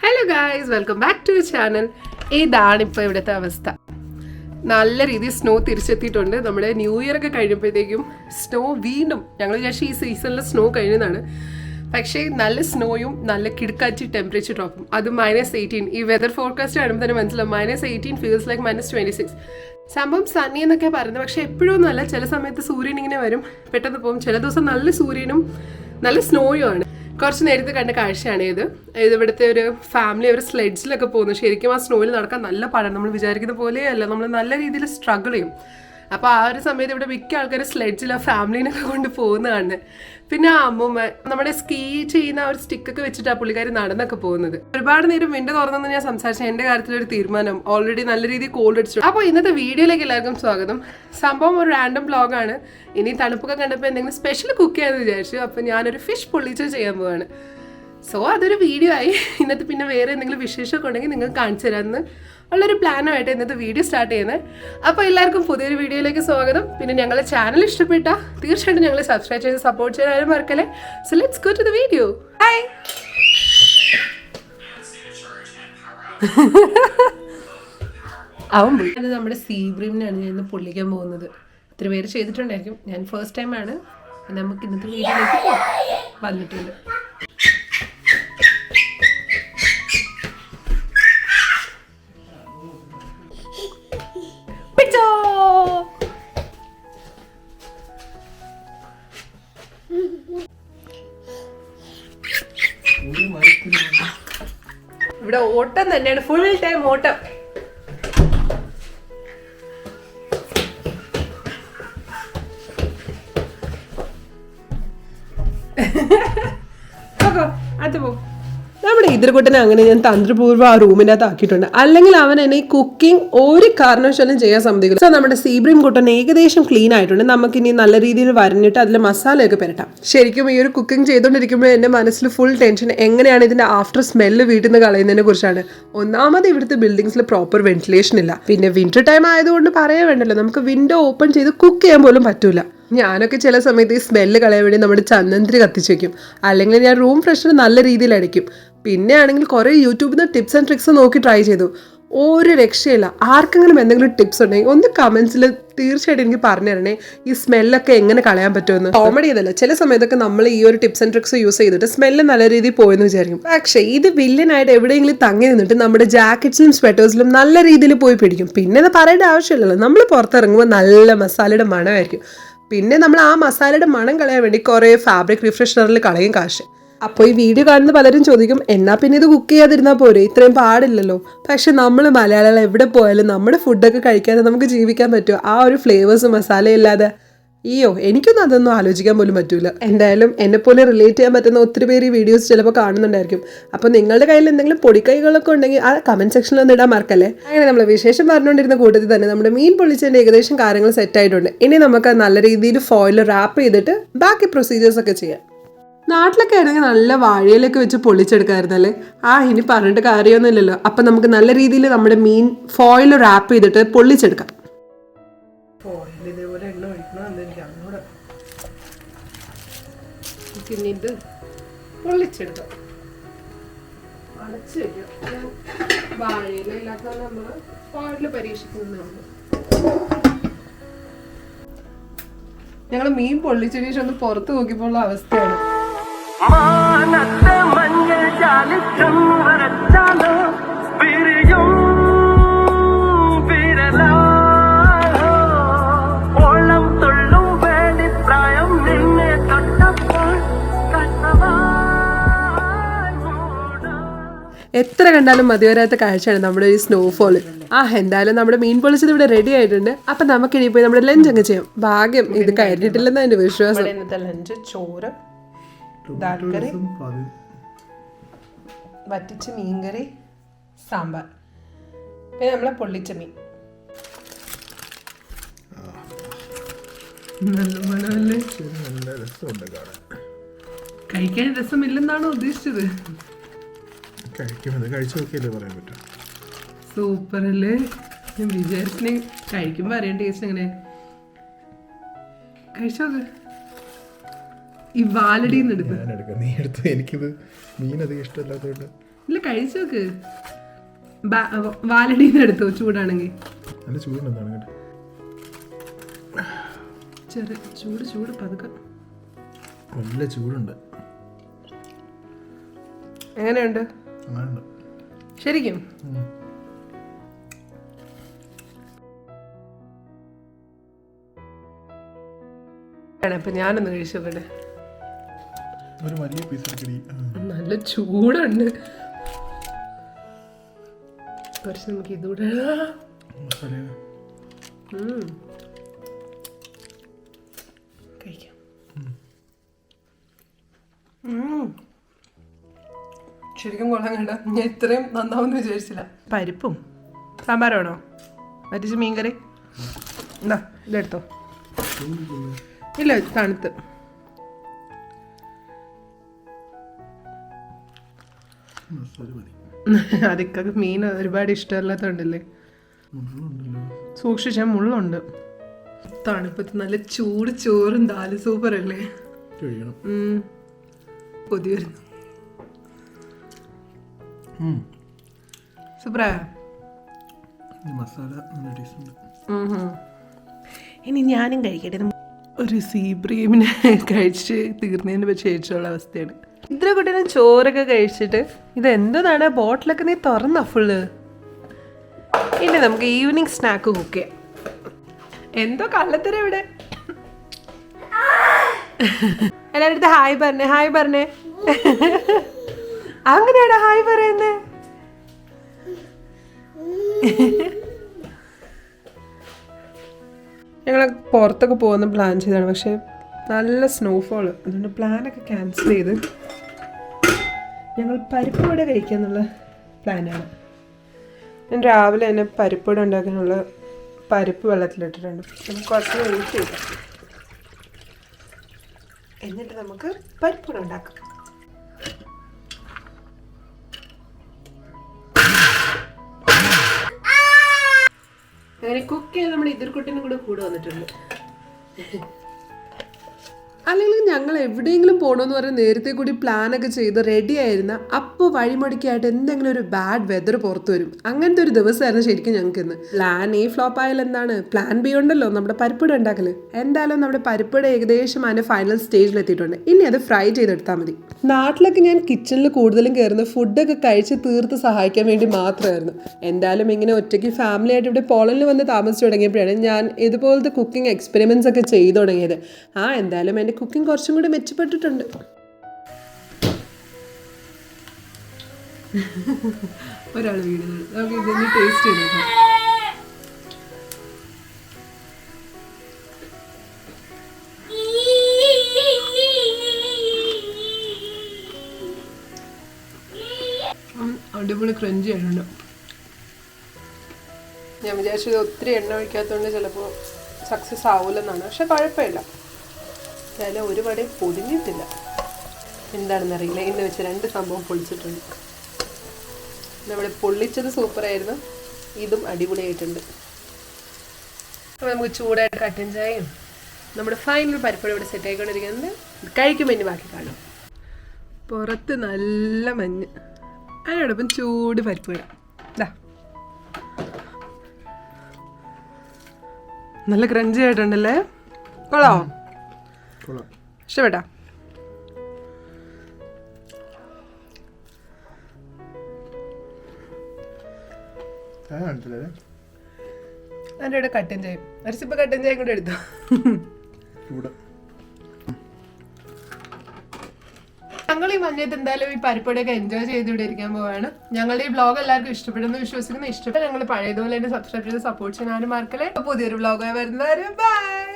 Hello guys, welcome back to channel. ഇതാണിപ്പോൾ ഇവിടുത്തെ അവസ്ഥ. നല്ല രീതിയിൽ സ്നോ തിരിച്ചെത്തിയിട്ടുണ്ട്. നമ്മുടെ ന്യൂ ഇയർ ഒക്കെ കഴിഞ്ഞപ്പോഴത്തേക്കും സ്നോ വീണ്ടും, ഞങ്ങൾ വിചാരിച്ചു ഈ സീസണിൽ സ്നോ കഴിഞ്ഞതാണ്. പക്ഷേ നല്ല സ്നോയും നല്ല കിടക്കാച്ചി ടെമ്പറേച്ചർ ഡ്രോപ്പും. അത് -18. ഈ വെതർ ഫോർകാസ്റ്റ് കാണുമ്പോൾ തന്നെ മനസ്സിലാവും -18 ഫീൽസ് ലൈക്ക് -26. സംഭവം സണ്ണി എന്നൊക്കെ പറയുന്നത്, പക്ഷേ എപ്പോഴും ഒന്നുമല്ല. ചില സമയത്ത് സൂര്യൻ ഇങ്ങനെ വരും, പെട്ടെന്ന് പോകും. ചില ദിവസം നല്ല സൂര്യനും നല്ല സ്നോയും ആണ്. കുറച്ച് നേരത്തെ കണ്ട കാഴ്ചയാണ് ഇത്. ഇവിടുത്തെ ഒരു ഫാമിലി ഒരു സ്ലെഡ്ജിലൊക്കെ പോകുന്നു. ശരിക്കും ആ സ്നോയിൽ നടക്കാൻ നല്ല പാടാണ്. നമ്മൾ വിചാരിക്കുന്ന പോലെയല്ല, നമ്മൾ നല്ല രീതിയിൽ സ്ട്രഗിൾ ചെയ്യും. അപ്പോൾ ആ ഒരു സമയത്ത് ഇവിടെ മിക്ക ആൾക്കാർ സ്ലെഡ്ജിൽ ആ ഫാമിലീനൊക്കെ കൊണ്ട് പോകുന്നതാണ്. പിന്നെ ആ അമ്മൂമ്മ നമ്മുടെ സ്കീ ചെയ്യുന്ന ഒരു സ്റ്റിക്കൊക്കെ വെച്ചിട്ട് ആ പുള്ളിക്കാർ നടന്നൊക്കെ പോകുന്നത്. ഒരുപാട് നേരം വിൻഡോ തുറന്നെന്ന് ഞാൻ സംസാരിച്ച എൻ്റെ കാര്യത്തിലൊരു തീരുമാനം. ഓൾറെഡി നല്ല രീതിയിൽ കോൾഡ് അടിച്ചു. അപ്പോൾ ഇന്നത്തെ വീഡിയോയിലേക്ക് എല്ലാവർക്കും സ്വാഗതം. സംഭവം ഒരു റാൻഡം വ്ളോഗാണ്. ഇനി തണുപ്പൊക്കെ കണ്ടപ്പോൾ എന്തെങ്കിലും സ്പെഷ്യൽ കുക്ക് ചെയ്യാമെന്ന് വിചാരിച്ചു. അപ്പോൾ ഞാനൊരു ഫിഷ് പൊള്ളിച്ച് ചെയ്യാൻ പോവാണ്. സോ അതൊരു വീഡിയോ ആയി. ഇന്നത്തെ പിന്നെ വേറെ എന്തെങ്കിലും വിശേഷമൊക്കെ ഉണ്ടെങ്കിൽ നിങ്ങൾക്ക് കാണിച്ചു തരാമെന്ന് ഉള്ളൊരു പ്ലാനുമായിട്ട് ഇന്നത്തെ വീഡിയോ സ്റ്റാർട്ട് ചെയ്യുന്നത്. അപ്പോൾ എല്ലാവർക്കും പുതിയൊരു വീഡിയോയിലേക്ക് സ്വാഗതം. പിന്നെ ഞങ്ങളെ ചാനൽ ഇഷ്ടപ്പെട്ടാൽ തീർച്ചയായിട്ടും ഞങ്ങളെ സബ്സ്ക്രൈബ് ചെയ്ത് സപ്പോർട്ട് ചെയ്യാനും മറക്കല്ലേ. So let's go to the video. Hi. അവൻ പോയി. അത് നമ്മുടെ സീബ്രീമിനാണ് ഞാൻ ഇന്ന് പൊള്ളിക്കാൻ പോകുന്നത്. ഇത്ര പേര് ചെയ്തിട്ടുണ്ടായിരിക്കും. ഞാൻ ഫസ്റ്റ് ടൈമാണ്. നമുക്ക് ഇന്നത്തെ വീഡിയോയിലേക്ക് വന്നിട്ടുണ്ട്. ഇവിടെ ഓട്ടം തന്നെയാണ്, ഫുൾ ടൈം ഓട്ടം. അത് പോ. നമ്മുടെ ഇതിർകുട്ടനെ അങ്ങനെ ഞാൻ തന്ത്രപൂർവ്വം ആ റൂമിനകത്ത് ആക്കിയിട്ടുണ്ട്. അല്ലെങ്കിൽ അവൻ എന്നെ ഈ കുക്കിംഗ് ഒരു കാരണവശാലും ചെയ്യാൻ സമ്മതിക്കില്ല. സോ നമ്മുടെ സീബ്രീം കുട്ടൻ ഏകദേശം ക്ലീൻ ആയിട്ടുണ്ട്. നമുക്കിനി നല്ല രീതിയിൽ വരഞ്ഞിട്ട് അതിൽ മസാലയൊക്കെ പുരട്ടാം. ശരിക്കും ഈ ഒരു കുക്കിംഗ് ചെയ്തുകൊണ്ടിരിക്കുമ്പോൾ എൻ്റെ മനസ്സിൽ ഫുൾ ടെൻഷൻ എങ്ങനെയാണ് ഇതിൻ്റെ ആഫ്റ്റർ സ്മെല്ല് വീട്ടിൽ നിന്ന് കളയുന്നതിനെ കുറിച്ചാണ്. ഒന്നാമത് ഇവിടുത്തെ ബിൽഡിങ്സിൽ പ്രോപ്പർ വെന്റിലേഷൻ ഇല്ല. പിന്നെ വിന്റർ ടൈം ആയതുകൊണ്ട് പറയാൻ വേണ്ടല്ലോ, നമുക്ക് വിൻഡോ ഓപ്പൺ ചെയ്ത് കുക്ക് ചെയ്യാൻ പോലും പറ്റൂല. ഞാനൊക്കെ ചില സമയത്ത് ഈ സ്മെല്ല് കളയാൻ വേണ്ടി നമ്മുടെ ചന്ദനത്തിരി കത്തിച്ച് വയ്ക്കും. അല്ലെങ്കിൽ ഞാൻ റൂം ഫ്രഷ്നർ നല്ല രീതിയിൽ അടിക്കും. പിന്നെ ആണെങ്കിൽ കുറേ യൂട്യൂബിൽ നിന്ന് ടിപ്സ് ആൻഡ് ട്രിക്സ് നോക്കി ട്രൈ ചെയ്തു. ഒരു രക്ഷയില്ല. ആർക്കെങ്കിലും എന്തെങ്കിലും ടിപ്സ് ഉണ്ടെങ്കിൽ ഒന്ന് കമൻസിൽ തീർച്ചയായിട്ടും എനിക്ക് പറഞ്ഞു തരണേ. ഈ സ്മെല്ലൊക്കെ എങ്ങനെ കളയാൻ പറ്റുമെന്ന്. കോമഡി ചെയ്തല്ല, ചില സമയത്തൊക്കെ നമ്മൾ ഈ ഒരു ടിപ്സ് ആൻഡ് ട്രിക്സ് യൂസ് ചെയ്തിട്ട് സ്മെല്ല് നല്ല രീതിയിൽ പോയെന്ന് വിചാരിക്കും. പക്ഷേ ഇത് വില്ലനായിട്ട് എവിടെയെങ്കിലും തങ്ങി നിന്നിട്ട് നമ്മുടെ ജാക്കറ്റ്സിലും സ്വെറ്റേഴ്സിലും നല്ല രീതിയിൽ പോയി പിടിക്കും. പിന്നെ അത് പറയേണ്ട ആവശ്യമില്ലല്ലോ, നമ്മൾ പുറത്തിറങ്ങുമ്പോൾ നല്ല മസാലയുടെ മണമായിരിക്കും. പിന്നെ നമ്മൾ ആ മസാലയുടെ മണം കളയാൻ വേണ്ടി കുറേ ഫാബ്രിക് റിഫ്രഷ്നറിൽ കളയും കാശ്. അപ്പോൾ ഈ വീഡിയോ കാണുന്ന പലരും ചോദിക്കും, എന്നാ പിന്നെ ഇത് കുക്ക് ചെയ്യാതിരുന്നാൽ പോരെ, ഇത്രയും പാടില്ലല്ലോ. പക്ഷെ നമ്മൾ മലയാളികൾ എവിടെ പോയാലും നമ്മുടെ ഫുഡൊക്കെ കഴിക്കാതെ നമുക്ക് ജീവിക്കാൻ പറ്റുമോ? ആ ഒരു ഫ്ലേവേഴ്സ് മസാലയില്ലാതെ? എനിക്കൊന്നും അതൊന്നും ആലോചിക്കാൻ പോലും പറ്റൂല. എന്തായാലും എന്നെപ്പോലെ റിലേറ്റ് ചെയ്യാൻ പറ്റുന്ന ഒത്തിരി പേര് ഈ വീഡിയോസ് ചിലപ്പോൾ കാണുന്നുണ്ടായിരിക്കും. അപ്പോൾ നിങ്ങളുടെ കയ്യിൽ എന്തെങ്കിലും പൊടിക്കൈകളൊക്കെ ഉണ്ടെങ്കിൽ ആ കമൻറ്റ് സെക്ഷനിൽ ഒന്ന് ഇടാൻ മറക്കല്ലേ. അങ്ങനെ നമ്മൾ വിശേഷം പറഞ്ഞുകൊണ്ടിരുന്ന കൂട്ടത്തിൽ തന്നെ നമ്മുടെ മീൻ പൊള്ളിച്ചതിൻ്റെ ഏകദേശം കാര്യങ്ങൾ സെറ്റായിട്ടുണ്ട്. ഇനി നമുക്ക് നല്ല രീതിയിൽ ഫോയിൽ റാപ്പ് ചെയ്തിട്ട് ബാക്കി പ്രൊസീജിയേഴ്സൊക്കെ ചെയ്യാം. നാട്ടിലൊക്കെ ആണെങ്കിൽ നല്ല വാഴയിലൊക്കെ വെച്ച് പൊള്ളിച്ചെടുക്കാമായിരുന്നല്ലേ. ഇനി പറഞ്ഞിട്ട് കാര്യമൊന്നുമില്ലല്ലോ. അപ്പം നമുക്ക് നല്ല രീതിയിൽ നമ്മുടെ മീൻ ഫോയിൽ റാപ്പ് ചെയ്തിട്ട് പൊള്ളിച്ചെടുക്കാം. ഫോയിൽ ഇതേപോലെ എണ്ണ ഒഴിക്കണം എന്ന് എനിക്ക് അങ്ങോട്ട്. പിന്നെ ഇത് പൊള്ളിച്ചെടുക്കാം, അടച്ച് വയ്ക്കാം. ഞാൻ വാഴയില ഇല്ലാത്ത നമ്മൾ ഫോയിൽ പരീക്ഷിക്കുന്നുണ്ട്. ഞങ്ങൾ മീൻ പൊള്ളിച്ചതിന് ശേഷം ഒന്ന് പുറത്ത് നോക്കിയപ്പോൾ ഉള്ള അവസ്ഥയാണ്. എത്ര കണ്ടാലും മതിവരാത്ത കാഴ്ചയാണ് നമ്മുടെ ഈ സ്നോഫോള്. എന്തായാലും നമ്മുടെ മീൻ പൊള്ളിച്ചത് ഇവിടെ റെഡി ആയിട്ടുണ്ട്. അപ്പം നമുക്കിനി പോയി നമ്മുടെ ലഞ്ച് അങ്ങ് ചെയ്യാം. ഭാഗ്യം ഇത് കഴിഞ്ഞിട്ടില്ലെന്ന് എൻ്റെ വിശ്വാസം. ഇന്നത്തെ ലഞ്ച് ചോറ്, ദാൽ കറി, വറ്റിച്ച മീൻകറി, സാമ്പാർ, പിന്നെ നമ്മളെ പൊള്ളിച്ച മീൻ. കഴിക്കാൻ രസമില്ലെന്നാണോ ഉദ്ദേശിച്ചത്? സൂപ്പർ അല്ലേ? ഞാൻ വിചാരിച്ചിനെ കഴിക്കുമ്പോൾ അറിയാൻ ടേസ്റ്റ് എങ്ങനെ. കഴിച്ചോക്ക്. ഈ വാലടിന്ന് എടുത്ത് ഞാൻ എടുക്കാം, നീ എടുത്തു. എനിക്കിത് മീൻ അധികം ഇഷ്ടമല്ലാത്തതുകൊണ്ട്. ഇല്ല കഴിച്ചു നോക്ക്. വാലടിന്ന് എടുത്തോ ചൂടാണെങ്കിൽ. നല്ല ചൂടുണ്ട്. എന്താണ് കേട്ടോ ചെറിയ ചൂട് പതുക്കെ. നല്ല ചൂടുണ്ട്. എങ്ങനെയുണ്ട് ശരിക്കും? അപ്പൊ ഞാനൊന്ന് കഴിച്ചു നോക്കട്ടെ. ഒരു വലിയ പീസ് നല്ല ചൂടുണ്ട്. കുറച്ച് നമുക്ക് ഇതുകൂടെ കഴിക്കാം. ശരിക്കും കൊള്ളാൻ കണ്ട. ഞാൻ ഇത്രയും നന്നാവുമെന്ന് വിചാരിച്ചില്ല. പരിപ്പും സാമ്പാറാണോ? മരിച്ച മീൻകറി എന്താ ഇതെടുത്തോ. ഇല്ല തണുത്ത്. അതൊക്കെ മീൻ ഒരുപാട് ഇഷ്ടമല്ലാത്തോണ്ടല്ലേ. സൂക്ഷിച്ച മുള്ളുണ്ട്. തണുപ്പത്ത് നല്ല ചൂട് ചോറും ദാല് സൂപ്പർ അല്ലേ? കൊതി വരുന്നു. സൂപ്പറാ. മസാല നല്ല ടേസ്റ്റ് ഉണ്ട്. ഇനി ഞാനും കഴിക്കട്ടെ. ഒരു സീബ്രീമിനെ കഴിച്ച് തീർന്നതിന് ശേഷമുള്ള അവസ്ഥയാണ്. ഇത്ര കുട്ടീനെ ചോറൊക്കെ കഴിച്ചിട്ട് ഇതെന്താണ് ബോട്ടിലൊക്കെ നീ തുറന്ന ഫുള്ള്. ഇനി നമുക്ക് ഈവനിങ് സ്നാക്ക് കുക്ക് ചെയ്യാം. എന്തോ കള്ളത്തര ഇവിടെ. എല്ലാവരുടെ അടുത്ത് ഹായ് പറഞ്ഞേ, ഹായ് പറഞ്ഞേ. അങ്ങനെയാണോ ഹായ് പറയുന്നേ? ഞങ്ങൾ പുറത്തൊക്കെ പോകുന്ന പ്ലാൻ ചെയ്താണ്, പക്ഷെ നല്ല സ്നോഫോള്, അതുകൊണ്ട് പ്ലാനൊക്കെ ക്യാൻസൽ ചെയ്ത് ഞങ്ങൾ പരിപ്പ് വട കഴിക്കാന്നുള്ള പ്ലാനാണ്. ഞാൻ രാവിലെ തന്നെ പരിപ്പ് വട ഉണ്ടാക്കാനുള്ള പരിപ്പ് വെള്ളത്തിലിട്ടിട്ടുണ്ട്. നമുക്ക് കുറച്ച് വെയിറ്റ് ചെയ്താൽ എന്നിട്ട് നമുക്ക് പരിപ്പ് വട ഉണ്ടാക്കാം. അങ്ങനെ കുക്ക് ചെയ്യാൻ നമ്മുടെ ഇതിർക്കുട്ടിനും കൂടെ വന്നിട്ടുണ്ട്. അല്ലെങ്കിൽ ഞങ്ങൾ എവിടെയെങ്കിലും പോകണമെന്ന് പറഞ്ഞ് നേരത്തെ കൂടി പ്ലാനൊക്കെ ചെയ്ത് റെഡി ആയിരുന്ന അപ്പോൾ വഴിമടിക്കായിട്ട് എന്തെങ്കിലും ഒരു ബാഡ് വെതർ പുറത്തു വരും. അങ്ങനത്തെ ഒരു ദിവസമായിരുന്നു ശരിക്കും ഞങ്ങൾക്ക് ഇന്ന്. പ്ലാൻ എ ഫ്ലോപ്പ് ആയാലും എന്താണ്, പ്ലാൻ ബി ഉണ്ടല്ലോ നമ്മുടെ പരിപ്പിട ഉണ്ടാക്കൽ. എന്തായാലും നമ്മുടെ പരിപ്പിട ഏകദേശം അതിൻ്റെ ഫൈനൽ സ്റ്റേജിലെത്തിയിട്ടുണ്ട്. ഇനി അത് ഫ്രൈ ചെയ്തെടുത്താൽ മതി. നാട്ടിലൊക്കെ ഞാൻ കിച്ചണിൽ കൂടുതലും കയറുന്ന ഫുഡൊക്കെ കഴിച്ച് തീർത്ത് സഹായിക്കാൻ വേണ്ടി മാത്രമായിരുന്നു. എന്തായാലും ഇങ്ങനെ ഒറ്റയ്ക്ക് ഫാമിലി ആയിട്ട് ഇവിടെ പോളണ്ടിൽ വന്ന് താമസിച്ചു തുടങ്ങിയപ്പോഴാണ് ഞാൻ ഇതുപോലത്തെ കുക്കിംഗ് എക്സ്പെരിമെൻറ്റ്സ് ഒക്കെ ചെയ്തു തുടങ്ങിയത്. എന്തായാലും എൻ്റെ കുക്കിംഗ് കുറച്ചും കൂടി മെച്ചപ്പെട്ടിട്ടുണ്ട്. ഒരാൾ വീടുന്നത് നമുക്ക് ഇതൊന്ന് ടേസ്റ്റ് ചെയ്തേക്കാം. അടിപൊളി ക്രഞ്ചി ആയിട്ടുണ്ട്. ഞാൻ വിചാരിച്ചത് ഒത്തിരി എണ്ണ ഒഴിക്കാത്തതുകൊണ്ട് ചിലപ്പോൾ സക്സസ് ആവില്ലെന്നാണ്, പക്ഷെ കുഴപ്പമില്ല. എന്തായാലും ഒരു വടയും പൊതിഞ്ഞിട്ടില്ല, എന്താണെന്നറിയില്ല. ഇന്ന് വെച്ച് 2 സംഭവം പൊളിച്ചിട്ടുണ്ട്. നമ്മുടെ പൊള്ളിച്ചത് സൂപ്പറായിരുന്നു, ഇതും അടിപൊളിയായിട്ടുണ്ട്. അപ്പോൾ നമുക്ക് ചൂടായിട്ട് കട്ടൻ ചായയും നമ്മുടെ ഫൈനൽ പരിപ്പും ഇവിടെ സെറ്റ് ആയിക്കൊണ്ടിരിക്കുന്നത്. കഴിക്കുമ്പോൾ ഇനി ബാക്കി കാണും. പുറത്ത് നല്ല മഞ്ഞ്, അതിനോടൊപ്പം ചൂട് പരിപ്പ് ഇടാം. ഇതാ നല്ല ക്രഞ്ചി ആയിട്ടുണ്ടല്ലേ. കൊള്ളാമോ? ഇഷ്ടപ്പെട്ടാ? അതിൻ്റെ ഇവിടെ കട്ടൻ ചായ, അരസിപ്പ കട്ടൻ ചായ കൂടെ എടുത്തോ. ഞങ്ങൾ ഈ മഞ്ഞത്ത് എന്തായാലും ഈ പരിപ്പടിയൊക്കെ എൻജോയ് ചെയ്ത് ഇവിടെ ഇരിക്കാൻ പോവാണ്. ഞങ്ങളുടെ ഈ വ്ളോഗ് എല്ലാവർക്കും ഇഷ്ടപ്പെടുന്നു വിശ്വസിക്കുന്നു. ഇഷ്ടപ്പെട്ട ഞങ്ങൾ പഴയതുപോലെ തന്നെ സബ്സ്ക്രൈബ് ചെയ്ത് സപ്പോർട്ട് ചെയ്യാനും മറക്കല്ലേ. പുതിയൊരു വ്ളോഗായി വരുന്നവരെ ബൈ.